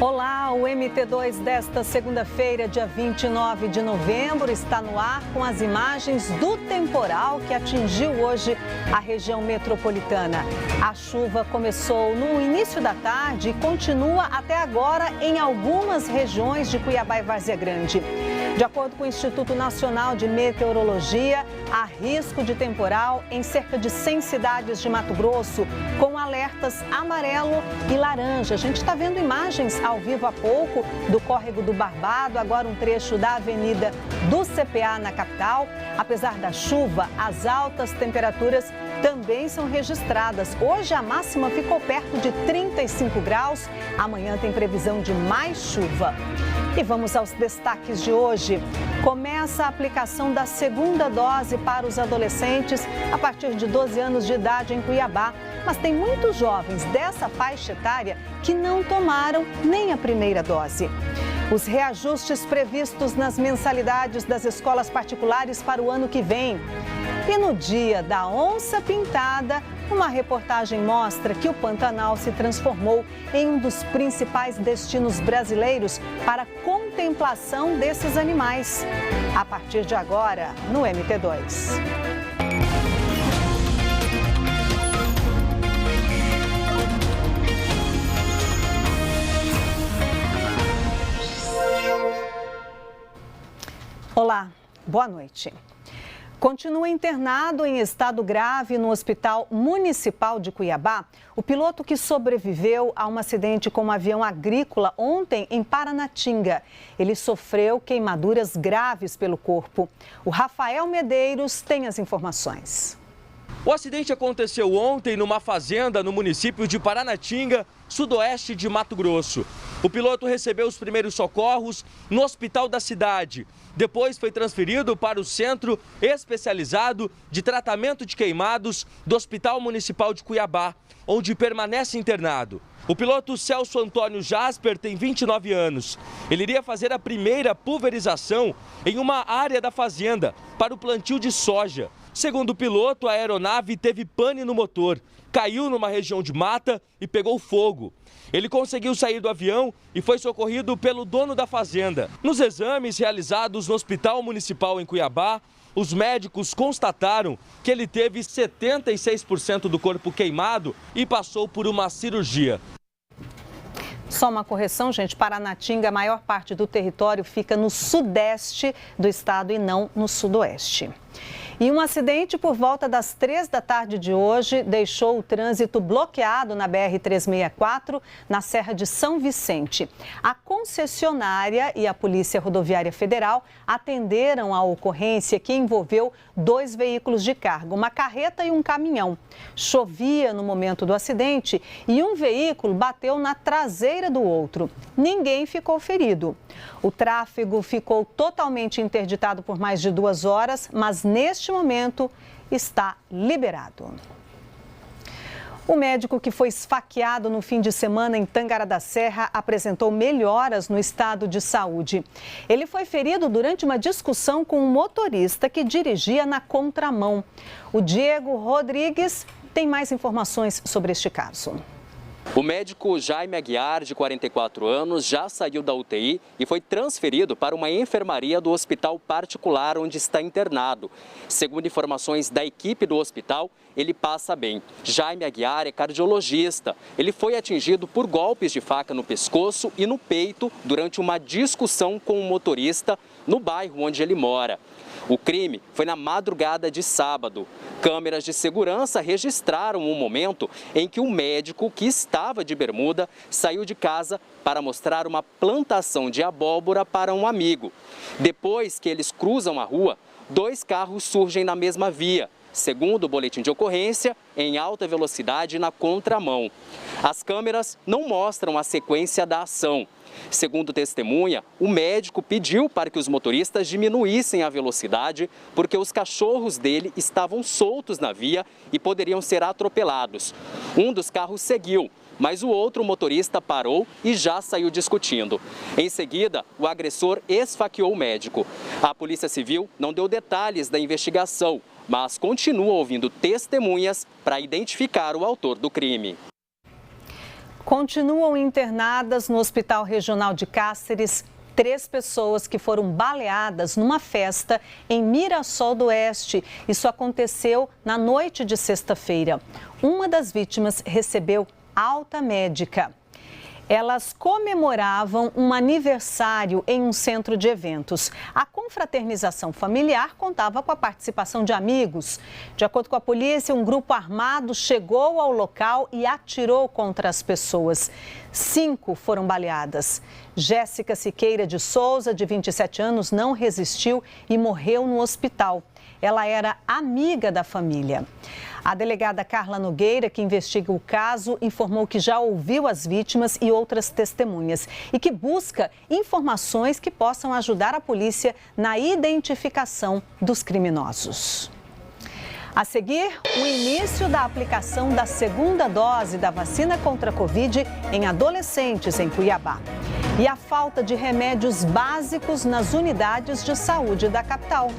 Olá, o MT2 desta segunda-feira, dia 29 de novembro, está no ar com as imagens do temporal que atingiu hoje a região metropolitana. A chuva começou no início da tarde e continua até agora em algumas regiões de Cuiabá e Várzea Grande. De acordo com o Instituto Nacional de Meteorologia, há risco de temporal em cerca de 100 cidades de Mato Grosso, com alertas amarelo e laranja. A gente está vendo imagens ao vivo há pouco do Córrego do Barbado, agora um trecho da Avenida do CPA na capital. Apesar da chuva, as altas temperaturas também são registradas. Hoje a máxima ficou perto de 35 graus, amanhã tem previsão de mais chuva. E vamos aos destaques de hoje. Começa a aplicação da segunda dose para os adolescentes a partir de 12 anos de idade em Cuiabá. Mas tem muitos jovens dessa faixa etária que não tomaram nem a primeira dose. Os reajustes previstos nas mensalidades das escolas particulares para o ano que vem. E no dia da onça pintada, uma reportagem mostra que o Pantanal se transformou em um dos principais destinos brasileiros para a contemplação desses animais. A partir de agora, no MT2. Olá, boa noite. Continua internado em estado grave no Hospital Municipal de Cuiabá o piloto que sobreviveu a um acidente com um avião agrícola ontem em Paranatinga. Ele sofreu queimaduras graves pelo corpo. O Rafael Medeiros tem as informações. O acidente aconteceu ontem numa fazenda no município de Paranatinga, sudoeste de Mato Grosso. O piloto recebeu os primeiros socorros no hospital da cidade. Depois foi transferido para o Centro Especializado de Tratamento de Queimados do Hospital Municipal de Cuiabá, onde permanece internado. O piloto Celso Antônio Jasper tem 29 anos. Ele iria fazer a primeira pulverização em uma área da fazenda para o plantio de soja. Segundo o piloto, a aeronave teve pane no motor, caiu numa região de mata e pegou fogo. Ele conseguiu sair do avião e foi socorrido pelo dono da fazenda. Nos exames realizados no Hospital Municipal em Cuiabá, os médicos constataram que ele teve 76% do corpo queimado e passou por uma cirurgia. Só uma correção, gente, Paranatinga, a maior parte do território fica no sudeste do estado e não no sudoeste. E um acidente por volta das 3 da tarde de hoje deixou o trânsito bloqueado na BR-364, na Serra de São Vicente. A concessionária e a Polícia Rodoviária Federal atenderam a ocorrência que envolveu 2 veículos de carga, uma carreta e um caminhão. Chovia no momento do acidente e um veículo bateu na traseira do outro. Ninguém ficou ferido. O tráfego ficou totalmente interditado por mais de 2 horas, mas neste momento está liberado. O médico que foi esfaqueado no fim de semana em Tangara da Serra apresentou melhoras no estado de saúde. Ele foi ferido durante uma discussão com um motorista que dirigia na contramão. O Diego Rodrigues tem mais informações sobre este caso. O médico Jaime Aguiar, de 44 anos, já saiu da UTI e foi transferido para uma enfermaria do hospital particular onde está internado. Segundo informações da equipe do hospital, ele passa bem. Jaime Aguiar é cardiologista. Ele foi atingido por golpes de faca no pescoço e no peito durante uma discussão com um motorista no bairro onde ele mora. O crime foi na madrugada de sábado. Câmeras de segurança registraram o momento em que o médico, que estava de bermuda, saiu de casa para mostrar uma plantação de abóbora para um amigo. Depois que eles cruzam a rua, 2 carros surgem na mesma via. Segundo o boletim de ocorrência, em alta velocidade na contramão. As câmeras não mostram a sequência da ação. Segundo testemunha, o médico pediu para que os motoristas diminuíssem a velocidade porque os cachorros dele estavam soltos na via e poderiam ser atropelados. Um dos carros seguiu, mas o outro motorista parou e já saiu discutindo. Em seguida, o agressor esfaqueou o médico. A Polícia Civil não deu detalhes da investigação, mas continua ouvindo testemunhas para identificar o autor do crime. Continuam internadas no Hospital Regional de Cáceres 3 pessoas que foram baleadas numa festa em Mirassol do Oeste. Isso aconteceu na noite de sexta-feira. Uma das vítimas recebeu alta médica. Elas comemoravam um aniversário em um centro de eventos. A confraternização familiar contava com a participação de amigos. De acordo com a polícia, um grupo armado chegou ao local e atirou contra as pessoas. 5 foram baleadas. Jéssica Siqueira de Souza, de 27 anos, não resistiu e morreu no hospital. Ela era amiga da família. A delegada Carla Nogueira, que investiga o caso, informou que já ouviu as vítimas e outras testemunhas e que busca informações que possam ajudar a polícia na identificação dos criminosos. A seguir, o início da aplicação da segunda dose da vacina contra a Covid em adolescentes em Cuiabá. E a falta de remédios básicos nas unidades de saúde da capital.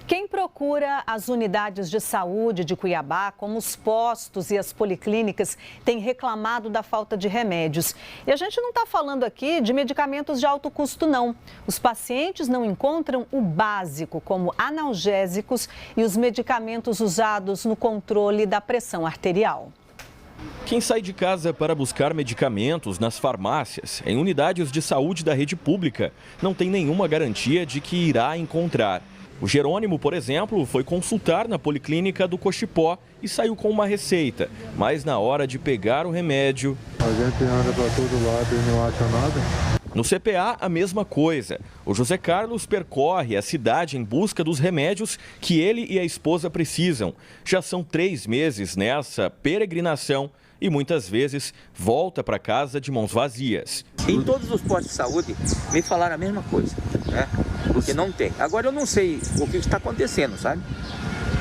Quem procura as unidades de saúde de Cuiabá, como os postos e as policlínicas, tem reclamado da falta de remédios. E a gente não está falando aqui de medicamentos de alto custo, não. Os pacientes não encontram o básico, como analgésicos e os medicamentos usados no controle da pressão arterial. Quem sai de casa para buscar medicamentos nas farmácias, em unidades de saúde da rede pública, não tem nenhuma garantia de que irá encontrar. O Jerônimo, por exemplo, foi consultar na policlínica do Cochipó e saiu com uma receita. Mas na hora de pegar o remédio... A gente anda para todo lado e não acha nada. No CPA, a mesma coisa. O José Carlos percorre a cidade em busca dos remédios que ele e a esposa precisam. Já são 3 meses nessa peregrinação e muitas vezes volta para casa de mãos vazias. Em todos os postos de saúde me falaram a mesma coisa, né? Porque não tem. Agora eu não sei o que está acontecendo, sabe?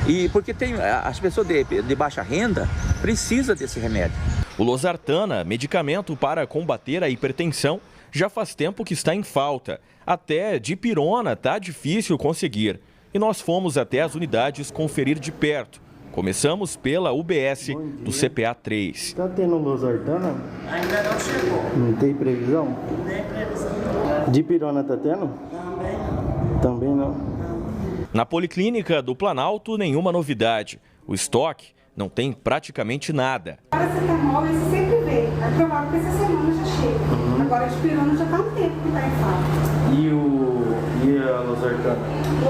E porque tem as pessoas de baixa renda precisam desse remédio. O losartana, medicamento para combater a hipertensão, já faz tempo que está em falta. Até dipirona está difícil conseguir. E nós fomos até as unidades conferir de perto. Começamos pela UBS do CPA 3. Está tendo losartana? Ainda não chegou. Não tem previsão? Não tem previsão. Dipirona está tendo? Também não. Também não. Na Policlínica do Planalto, nenhuma novidade. O estoque não tem praticamente nada. Paracetamol, esse sempre vem. É provável que essa semana já chega. Agora a dipirona já está um tempo que está em falta. E a losartana?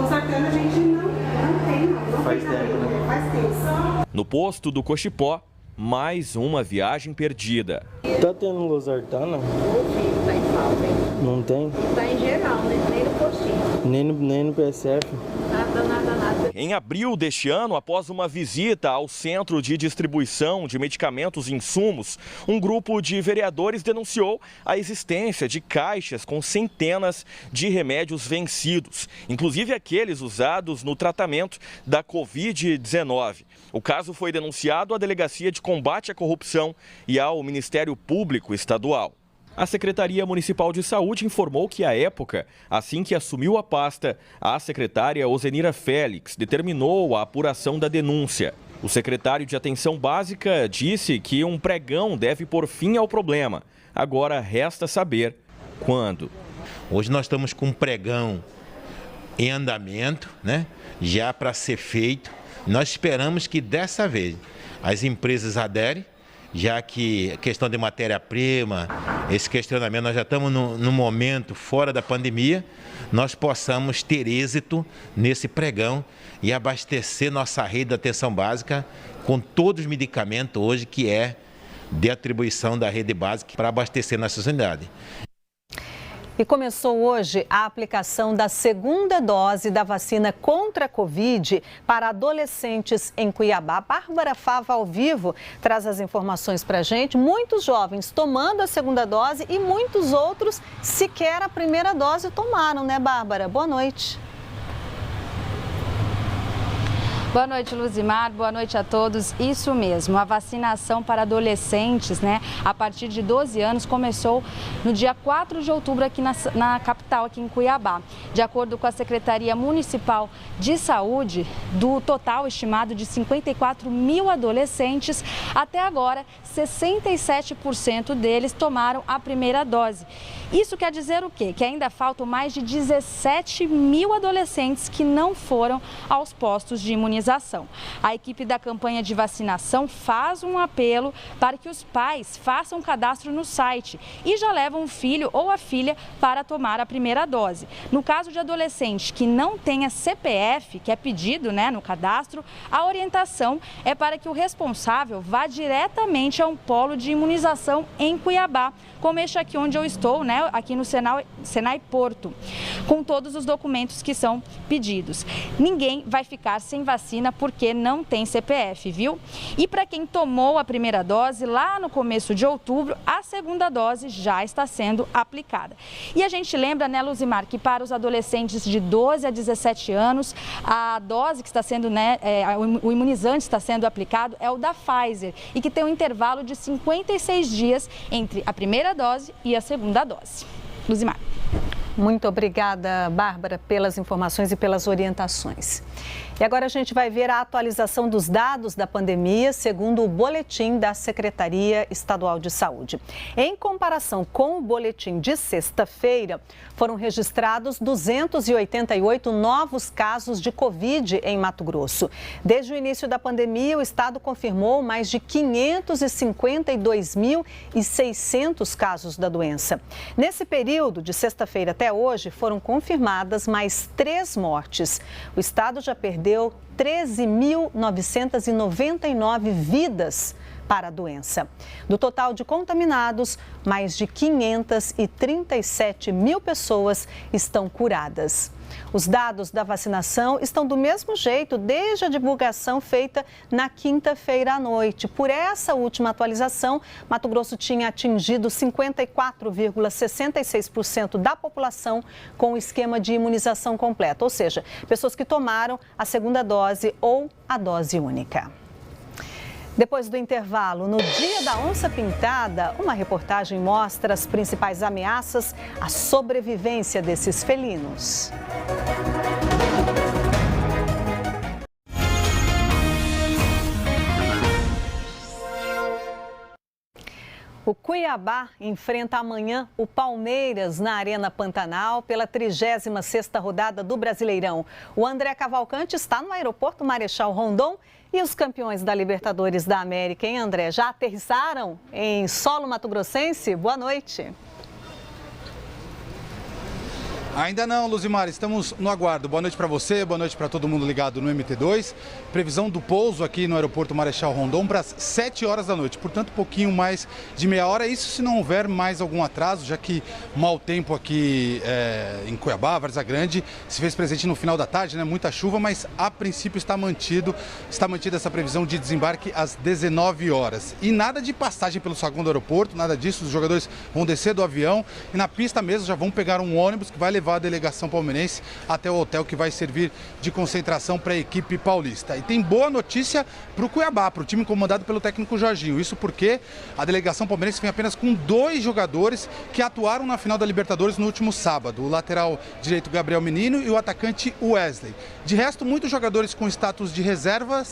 Losartana a gente não tem, não. Faz tempo, né? Faz tempo. No posto do Cochipó, mais uma viagem perdida. Tá tendo losartana? Tá em falta, hein? Não tem? Tá em geral, né? Nem no postinho. Nem no PSF? Nada. Em abril deste ano, após uma visita ao Centro de Distribuição de Medicamentos e Insumos, um grupo de vereadores denunciou a existência de caixas com centenas de remédios vencidos, inclusive aqueles usados no tratamento da Covid-19. O caso foi denunciado à Delegacia de Combate à Corrupção e ao Ministério Público Estadual. A Secretaria Municipal de Saúde informou que, à época, assim que assumiu a pasta, a secretária Ozenira Félix determinou a apuração da denúncia. O secretário de Atenção Básica disse que um pregão deve pôr fim ao problema. Agora resta saber quando. Hoje nós estamos com um pregão em andamento, né? Já para ser feito. Nós esperamos que dessa vez as empresas aderem, já que a questão de matéria-prima, esse questionamento, nós já estamos no momento fora da pandemia, nós possamos ter êxito nesse pregão e abastecer nossa rede de atenção básica com todos os medicamentos hoje que é de atribuição da rede básica para abastecer nossas unidades. E começou hoje a aplicação da segunda dose da vacina contra a Covid para adolescentes em Cuiabá. Bárbara Fava, ao vivo, traz as informações para a gente. Muitos jovens tomando a segunda dose e muitos outros sequer a primeira dose tomaram, né, Bárbara? Boa noite. Boa noite, Luzimar. Boa noite a todos. Isso mesmo, a vacinação para adolescentes, a partir de 12 anos, começou no dia 4 de outubro aqui na capital, aqui em Cuiabá. De acordo com a Secretaria Municipal de Saúde, do total estimado de 54 mil adolescentes, até agora, 67% deles tomaram a primeira dose. Isso quer dizer o quê? Que ainda faltam mais de 17 mil adolescentes que não foram aos postos de imunização. A equipe da campanha de vacinação faz um apelo para que os pais façam cadastro no site e já levam o filho ou a filha para tomar a primeira dose. No caso de adolescente que não tenha CPF, que é pedido no cadastro, a orientação é para que o responsável vá diretamente a um polo de imunização em Cuiabá, como este aqui onde eu estou, aqui no Senai Porto, com todos os documentos que são pedidos. Ninguém vai ficar sem vacina porque não tem CPF, viu? E para quem tomou a primeira dose, lá no começo de outubro, a segunda dose já está sendo aplicada. E a gente lembra, Luzimar, que para os adolescentes de 12 a 17 anos, a dose que está sendo, o imunizante está sendo aplicado é o da Pfizer e que tem um intervalo de 56 dias entre a primeira dose e a segunda dose. Luzimar. Muito obrigada, Bárbara, pelas informações e pelas orientações. E agora a gente vai ver a atualização dos dados da pandemia, segundo o boletim da Secretaria Estadual de Saúde. Em comparação com o boletim de sexta-feira, foram registrados 288 novos casos de Covid em Mato Grosso. Desde o início da pandemia, o estado confirmou mais de 552.600 casos da doença. Nesse período, de sexta-feira até hoje, foram confirmadas mais 3 mortes. O estado já perdeu 13.999 vidas para a doença. Do total de contaminados, mais de 537 mil pessoas estão curadas. Os dados da vacinação estão do mesmo jeito desde a divulgação feita na quinta-feira à noite. Por essa última atualização, Mato Grosso tinha atingido 54,66% da população com o esquema de imunização completa, ou seja, pessoas que tomaram a segunda dose ou a dose única. Depois do intervalo, no Dia da Onça Pintada, uma reportagem mostra as principais ameaças à sobrevivência desses felinos. O Cuiabá enfrenta amanhã o Palmeiras na Arena Pantanal pela 36ª rodada do Brasileirão. O André Cavalcante está no aeroporto Marechal Rondon e os campeões da Libertadores da América, hein, André? Já aterrissaram em solo mato-grossense? Boa noite. Ainda não, Luzimar, estamos no aguardo. Boa noite para você, boa noite para todo mundo ligado no MT2. Previsão do pouso aqui no aeroporto Marechal Rondon para as 7 horas da noite, portanto, um pouquinho mais de meia hora. Isso se não houver mais algum atraso, já que mau tempo aqui em Cuiabá, Várzea Grande, se fez presente no final da tarde, muita chuva, mas a princípio está mantida essa previsão de desembarque às 19 horas. E nada de passagem pelo saguão do aeroporto, nada disso, os jogadores vão descer do avião e na pista mesmo já vão pegar um ônibus que vai levar a delegação palmeirense até o hotel que vai servir de concentração para a equipe paulista. E tem boa notícia para o Cuiabá, para o time comandado pelo técnico Jorginho. Isso porque a delegação palmeirense vem apenas com 2 jogadores que atuaram na final da Libertadores no último sábado. O lateral direito Gabriel Menino e o atacante Wesley. De resto, muitos jogadores com status de reserva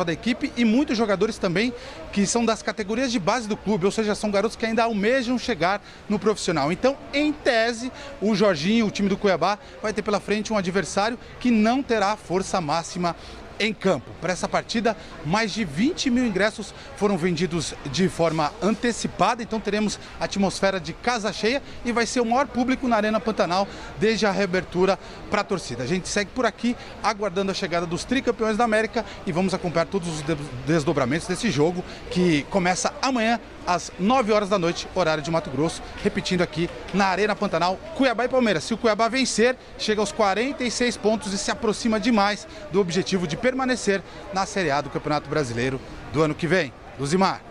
da equipe e muitos jogadores também que são das categorias de base do clube, ou seja, são garotos que ainda almejam chegar no profissional. Então, em tese, o Jorginho, o time do Cuiabá, vai ter pela frente um adversário que não terá força máxima em campo. Para essa partida, mais de 20 mil ingressos foram vendidos de forma antecipada, então teremos atmosfera de casa cheia e vai ser o maior público na Arena Pantanal desde a reabertura para a torcida. A gente segue por aqui aguardando a chegada dos tricampeões da América e vamos acompanhar todos os desdobramentos desse jogo que começa amanhã às 9 horas da noite, horário de Mato Grosso, repetindo aqui na Arena Pantanal, Cuiabá e Palmeiras. Se o Cuiabá vencer, chega aos 46 pontos e se aproxima demais do objetivo de permanecer na Série A do Campeonato Brasileiro do ano que vem. Luzimar.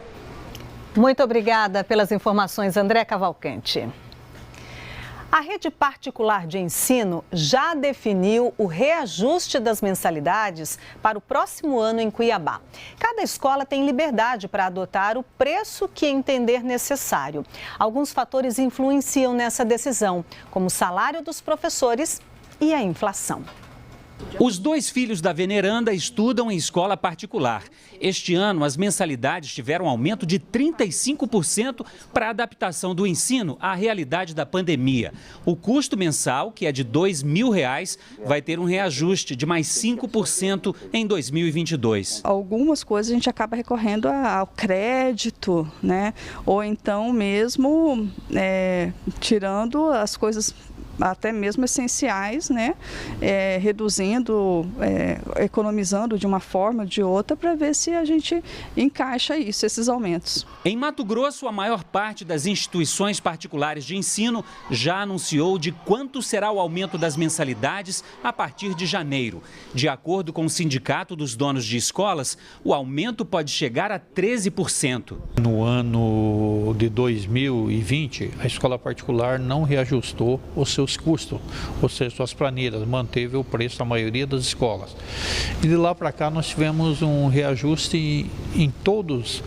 Muito obrigada pelas informações, André Cavalcante. A rede particular de ensino já definiu o reajuste das mensalidades para o próximo ano em Cuiabá. Cada escola tem liberdade para adotar o preço que entender necessário. Alguns fatores influenciam nessa decisão, como o salário dos professores e a inflação. Os 2 filhos da veneranda estudam em escola particular. Este ano, as mensalidades tiveram aumento de 35% para a adaptação do ensino à realidade da pandemia. O custo mensal, que é de R$ 2.000, vai ter um reajuste de mais 5% em 2022. Algumas coisas a gente acaba recorrendo ao crédito, né? Ou então mesmo tirando as coisas até mesmo essenciais, né? Reduzindo, economizando de uma forma ou de outra para ver se a gente encaixa isso, esses aumentos. Em Mato Grosso, a maior parte das instituições particulares de ensino já anunciou de quanto será o aumento das mensalidades a partir de janeiro. De acordo com o Sindicato dos Donos de Escolas, o aumento pode chegar a 13%. No ano de 2020, a escola particular não reajustou os seus custos, ou seja, suas planilhas, manteve o preço da maioria das escolas. E de lá para cá nós tivemos um reajuste em todos,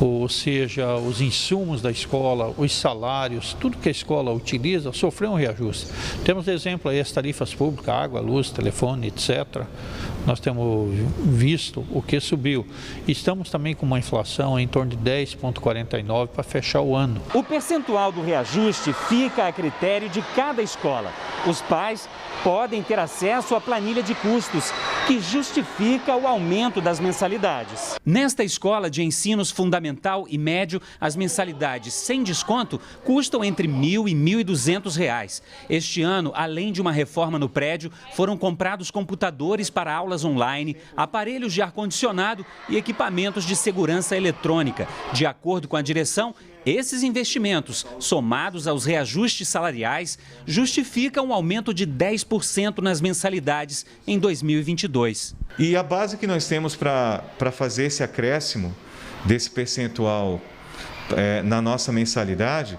ou seja, os insumos da escola, os salários, tudo que a escola utiliza sofreu um reajuste. Temos exemplo aí as tarifas públicas, água, luz, telefone, etc. Nós temos visto o que subiu. Estamos também com uma inflação em torno de 10,49 para fechar o ano. O percentual do reajuste fica a critério de cada escola. Os pais podem ter acesso à planilha de custos, que justifica o aumento das mensalidades. Nesta escola de ensinos fundamental e médio, as mensalidades sem desconto custam entre R$ 1.000 e R$ 1.200. Este ano, além de uma reforma no prédio, foram comprados computadores para aulas online, aparelhos de ar-condicionado e equipamentos de segurança eletrônica. De acordo com a direção, esses investimentos, somados aos reajustes salariais, justificam um aumento de 10% nas mensalidades em 2022. E a base que nós temos para fazer esse acréscimo desse percentual na nossa mensalidade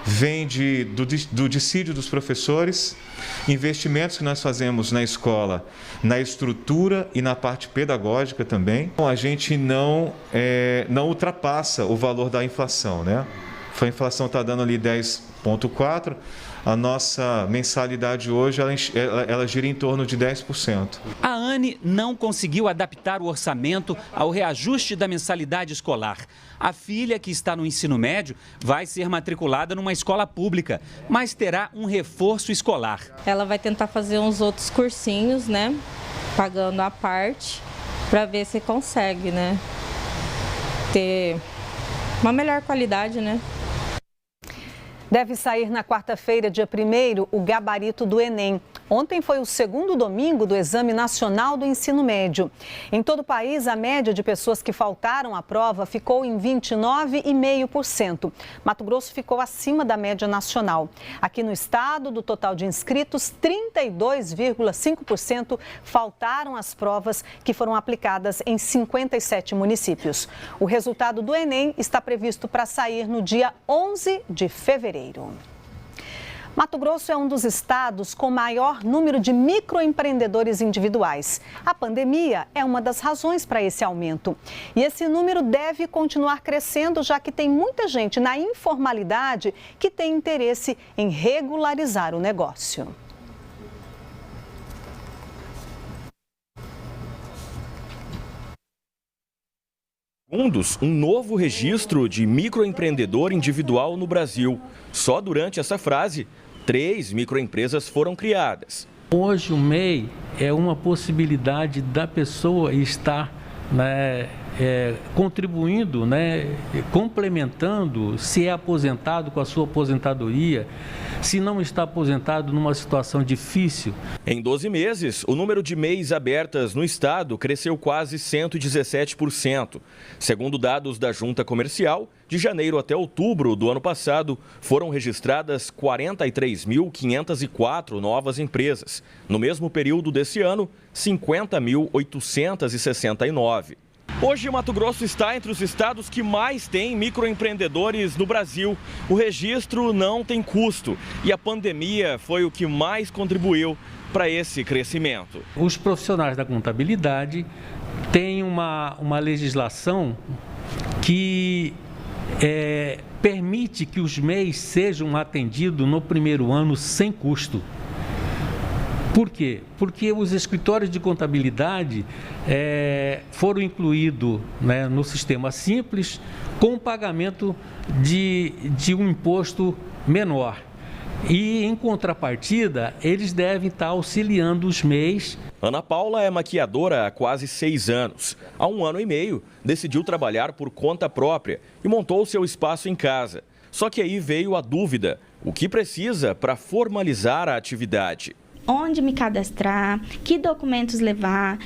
vem do dissídio dos professores, investimentos que nós fazemos na escola, na estrutura e na parte pedagógica também. A gente não ultrapassa o valor da inflação, né? A inflação está dando ali 10,4%. A nossa mensalidade hoje, ela gira em torno de 10%. A ANE não conseguiu adaptar o orçamento ao reajuste da mensalidade escolar. A filha, que está no ensino médio, vai ser matriculada numa escola pública, mas terá um reforço escolar. Ela vai tentar fazer uns outros cursinhos, né? Pagando à parte, para ver se consegue, né? Ter uma melhor qualidade, né? Deve sair na quarta-feira, dia 1º, o gabarito do Enem. Ontem foi o segundo domingo do Exame Nacional do Ensino Médio. Em todo o país, a média de pessoas que faltaram à prova ficou em 29,5%. Mato Grosso ficou acima da média nacional. Aqui no estado, do total de inscritos, 32,5% faltaram às provas que foram aplicadas em 57 municípios. O resultado do Enem está previsto para sair no dia 11 de fevereiro. Mato Grosso é um dos estados com maior número de microempreendedores individuais. A pandemia é uma das razões para esse aumento. E esse número deve continuar crescendo, já que tem muita gente na informalidade que tem interesse em regularizar o negócio. Um novo registro de microempreendedor individual no Brasil. Só durante essa frase, 3 microempresas foram criadas. Hoje o MEI é uma possibilidade da pessoa estar, né, contribuindo, né, complementando, se é aposentado com a sua aposentadoria, se não está aposentado numa situação difícil. Em 12 meses, o número de MEIs abertas no estado cresceu quase 117%. Segundo dados da Junta Comercial, de janeiro até outubro do ano passado, foram registradas 43.504 novas empresas. No mesmo período desse ano, 50.869. Hoje, Mato Grosso está entre os estados que mais têm microempreendedores no Brasil. O registro não tem custo e a pandemia foi o que mais contribuiu para esse crescimento. Os profissionais da contabilidade têm uma legislação que permite que os MEIs sejam atendidos no primeiro ano sem custo. Por quê? Porque os escritórios de contabilidade foram incluídos, né, no sistema simples, com o pagamento de um imposto menor. E, em contrapartida, eles devem estar auxiliando os MEIs. Ana Paula é maquiadora há quase 6 anos. Há 1 ano e meio, decidiu trabalhar por conta própria e montou seu espaço em casa. Só que aí veio a dúvida: o que precisa para formalizar a atividade? Onde me cadastrar, que documentos levar,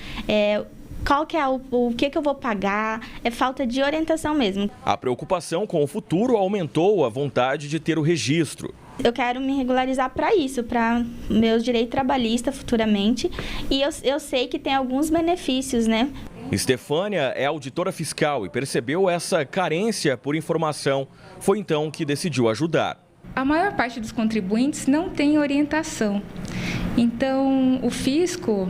qual que é o que eu vou pagar, é falta de orientação mesmo. A preocupação com o futuro aumentou a vontade de ter o registro. Eu quero me regularizar para isso, para meus direitos trabalhistas futuramente, e eu sei que tem alguns benefícios, né? Estefânia é auditora fiscal e percebeu essa carência por informação. Foi então que decidiu ajudar. A maior parte dos contribuintes não tem orientação. Então, o fisco,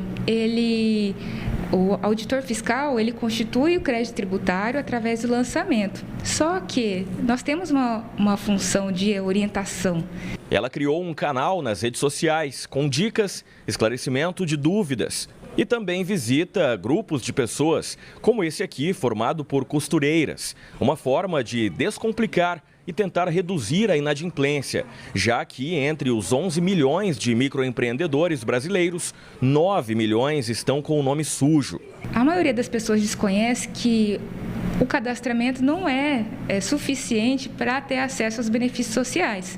o auditor fiscal, ele constitui o crédito tributário através do lançamento. Só que nós temos uma função de orientação. Ela criou um canal nas redes sociais com dicas, esclarecimento de dúvidas. E também visita grupos de pessoas, como esse aqui, formado por costureiras. Uma forma de descomplicar e tentar reduzir a inadimplência, já que entre os 11 milhões de microempreendedores brasileiros, 9 milhões estão com o nome sujo. A maioria das pessoas desconhece que o cadastramento não é suficiente para ter acesso aos benefícios sociais.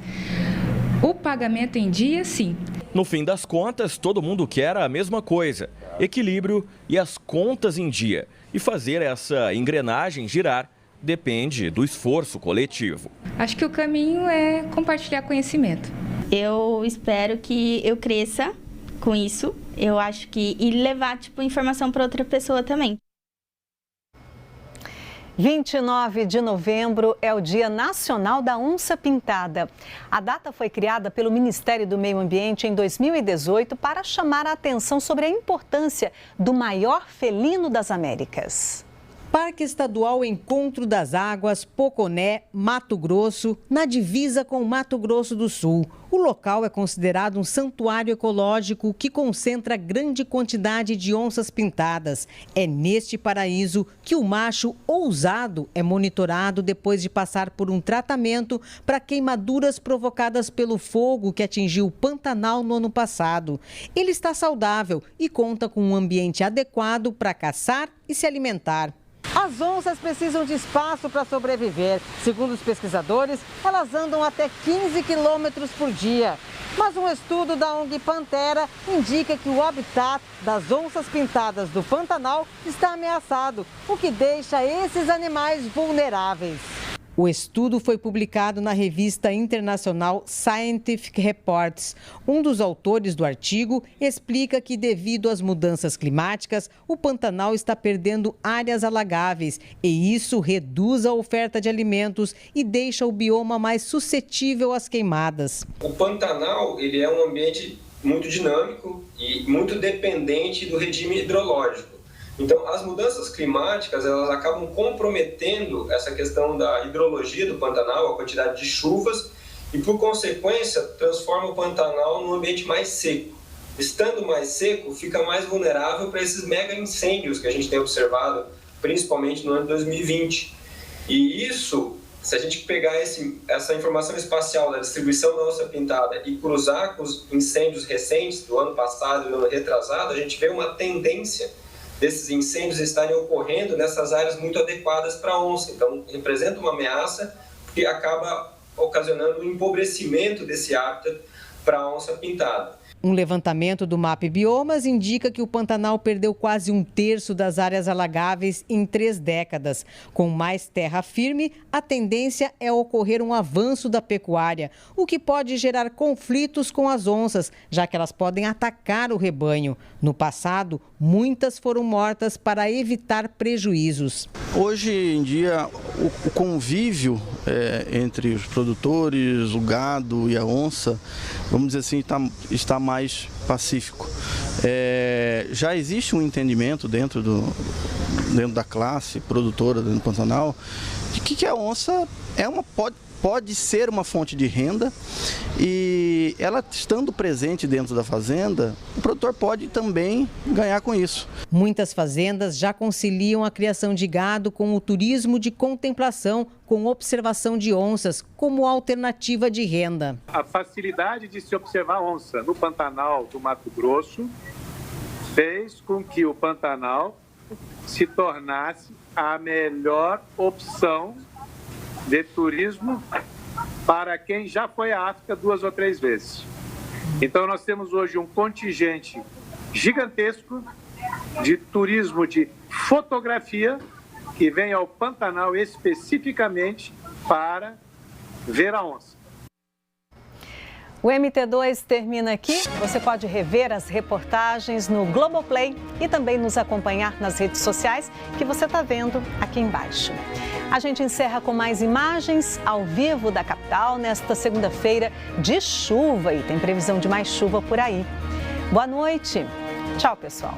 O pagamento em dia, sim. No fim das contas, todo mundo quer a mesma coisa: equilíbrio e as contas em dia. E fazer essa engrenagem girar depende do esforço coletivo. Acho que o caminho é compartilhar conhecimento. Eu espero que eu cresça com isso. Eu acho que e levar informação para outra pessoa também. 29 de novembro é o Dia Nacional da Onça Pintada. A data foi criada pelo Ministério do Meio Ambiente em 2018 para chamar a atenção sobre a importância do maior felino das Américas. Parque Estadual Encontro das Águas, Poconé, Mato Grosso, na divisa com Mato Grosso do Sul. O local é considerado um santuário ecológico que concentra grande quantidade de onças pintadas. É neste paraíso que o macho ousado é monitorado depois de passar por um tratamento para queimaduras provocadas pelo fogo que atingiu o Pantanal no ano passado. Ele está saudável e conta com um ambiente adequado para caçar e se alimentar. As onças precisam de espaço para sobreviver. Segundo os pesquisadores, elas andam até 15 quilômetros por dia. Mas um estudo da ONG Pantera indica que o habitat das onças pintadas do Pantanal está ameaçado, o que deixa esses animais vulneráveis. O estudo foi publicado na revista internacional Scientific Reports. Um dos autores do artigo explica que, devido às mudanças climáticas, o Pantanal está perdendo áreas alagáveis e isso reduz a oferta de alimentos e deixa o bioma mais suscetível às queimadas. O Pantanal ele é um ambiente muito dinâmico e muito dependente do regime hidrológico. Então, as mudanças climáticas, elas acabam comprometendo essa questão da hidrologia do Pantanal, a quantidade de chuvas, e, por consequência, transforma o Pantanal num ambiente mais seco. Estando mais seco, fica mais vulnerável para esses mega incêndios que a gente tem observado, principalmente no ano de 2020. E isso, se a gente pegar essa informação espacial da distribuição da onça pintada e cruzar com os incêndios recentes do ano passado e do ano retrasado, a gente vê uma tendência desses incêndios estarem ocorrendo nessas áreas muito adequadas para a onça. Então, representa uma ameaça que acaba ocasionando um empobrecimento desse hábitat para a onça pintada. Um levantamento do MAP Biomas indica que o Pantanal perdeu quase 1/3 das áreas alagáveis em 3 décadas. Com mais terra firme, a tendência é ocorrer um avanço da pecuária, o que pode gerar conflitos com as onças, já que elas podem atacar o rebanho. No passado, muitas foram mortas para evitar prejuízos. Hoje em dia, o convívio entre os produtores, o gado e a onça, vamos dizer assim, está mais pacífico. Já existe um entendimento dentro da classe produtora do Pantanal de que a onça pode ser uma fonte de renda e ela estando presente dentro da fazenda, o produtor pode também ganhar com isso. Muitas fazendas já conciliam a criação de gado com o turismo de contemplação, com observação de onças, como alternativa de renda. A facilidade de se observar onça no Pantanal do Mato Grosso fez com que o Pantanal se tornasse a melhor opção de turismo para quem já foi à África 2 ou 3 vezes. Então nós temos hoje um contingente gigantesco de turismo de fotografia que vem ao Pantanal especificamente para ver a onça. O MT2 termina aqui. Você pode rever as reportagens no Globoplay e também nos acompanhar nas redes sociais que você está vendo aqui embaixo. A gente encerra com mais imagens ao vivo da capital nesta segunda-feira de chuva e tem previsão de mais chuva por aí. Boa noite. Tchau, pessoal.